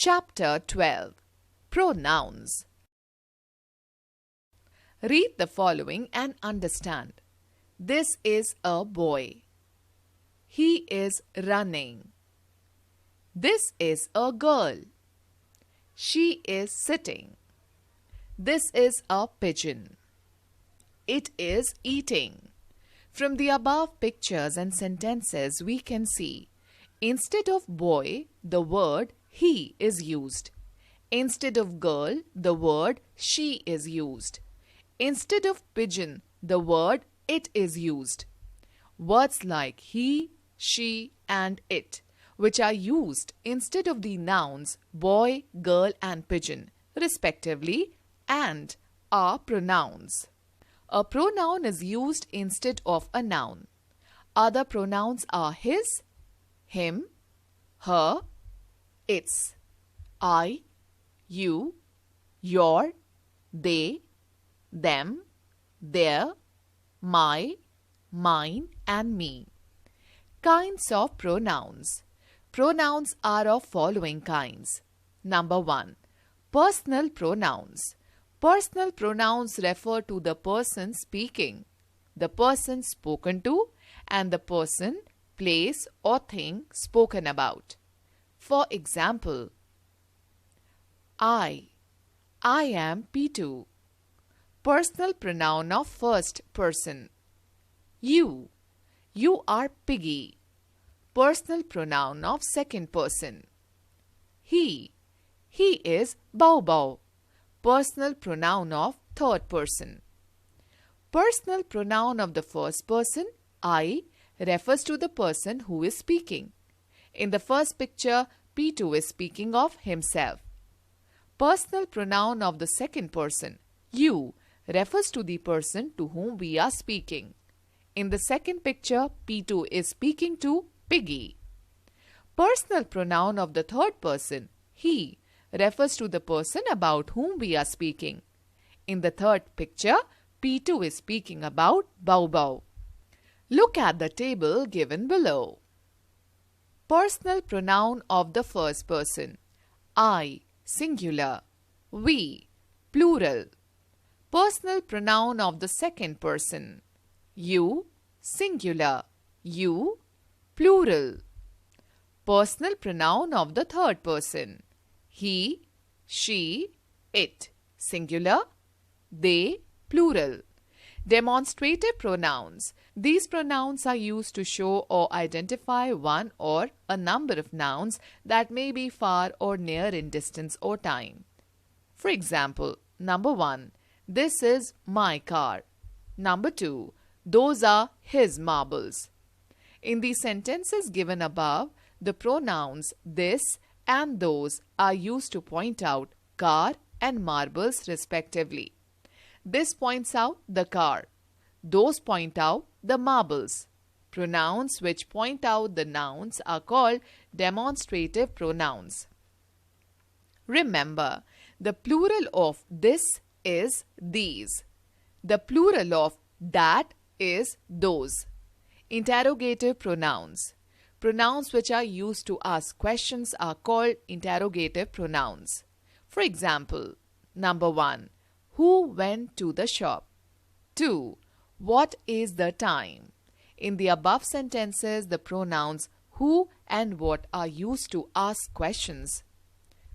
Chapter 12. Pronouns. Read the following and understand. This is a boy. He is running. This is a girl. She is sitting. This is a pigeon. It is eating. From the above pictures and sentences we can see, instead of boy, the word he is used. Instead of girl, the word she is used. Instead of pigeon, the word it is used. Words like he, she and it, which are used instead of the nouns boy, girl and pigeon, respectively, and are pronouns. A pronoun is used instead of a noun. Other pronouns are his, him, her, its, I, you, your, they, them, their, my, mine and me. Kinds of pronouns. Pronouns are of following kinds. Number 1. Personal pronouns. Personal pronouns refer to the person speaking, the person spoken to, and the person, place or thing spoken about. For example, I am P2. Personal pronoun of first person. You are Piggy. Personal pronoun of second person. He is Bow Bow. Personal pronoun of third person. Personal pronoun of the first person, I, refers to the person who is speaking. In the first picture, P2 is speaking of himself. Personal pronoun of the second person, you, refers to the person to whom we are speaking. In the second picture, P2 is speaking to Piggy. Personal pronoun of the third person, he, refers to the person about whom we are speaking. In the third picture, P2 is speaking about Bow Bow. Look at the table given below. Personal pronoun of the first person. I, singular. We, plural. Personal pronoun of the second person. You, singular. You, plural. Personal pronoun of the third person. He, she, it, singular. They, plural. Demonstrative pronouns. These pronouns are used to show or identify one or a number of nouns that may be far or near in distance or time. For example, number 1, this is my car. Number 2, those are his marbles. In the sentences given above, the pronouns this and those are used to point out car and marbles respectively. This points out the car. Those point out the marbles. Pronouns which point out the nouns are called demonstrative pronouns. Remember, the plural of this is these. The plural of that is those. Interrogative pronouns. Pronouns which are used to ask questions are called interrogative pronouns. For example, number 1, who went to the shop? 2, what is the time? In the above sentences, the pronouns who and what are used to ask questions.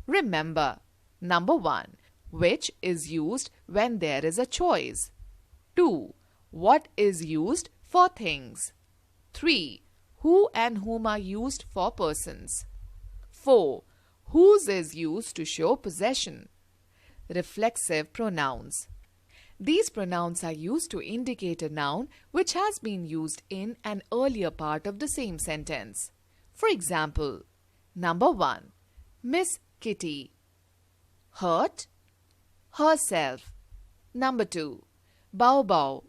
Remember, number 1, which is used when there is a choice. 2, what is used for things. 3, who and whom are used for persons. 4, whose is used to show possession. Reflexive pronouns. These pronouns are used to indicate a noun which has been used in an earlier part of the same sentence. For example, number 1, Miss Kitty. Hurt, herself. Number 2, Bow Bow.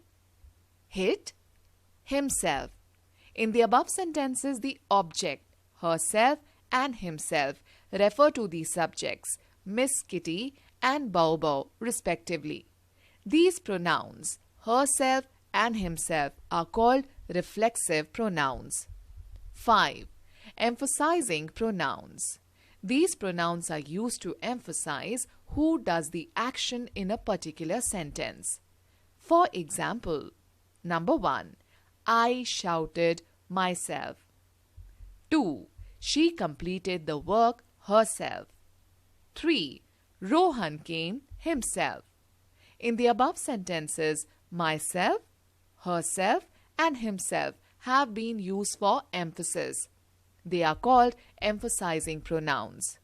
Hit, himself. In the above sentences, the object, herself and himself, refer to the subjects, Miss Kitty and Bow Bow, respectively. These pronouns, herself and himself, are called reflexive pronouns. 5. Emphasizing pronouns. These pronouns are used to emphasize who does the action in a particular sentence. For example, number 1, I shouted myself. 2, she completed the work herself. 3, Rohan came himself. In the above sentences, myself, herself, and himself have been used for emphasis. They are called emphasizing pronouns.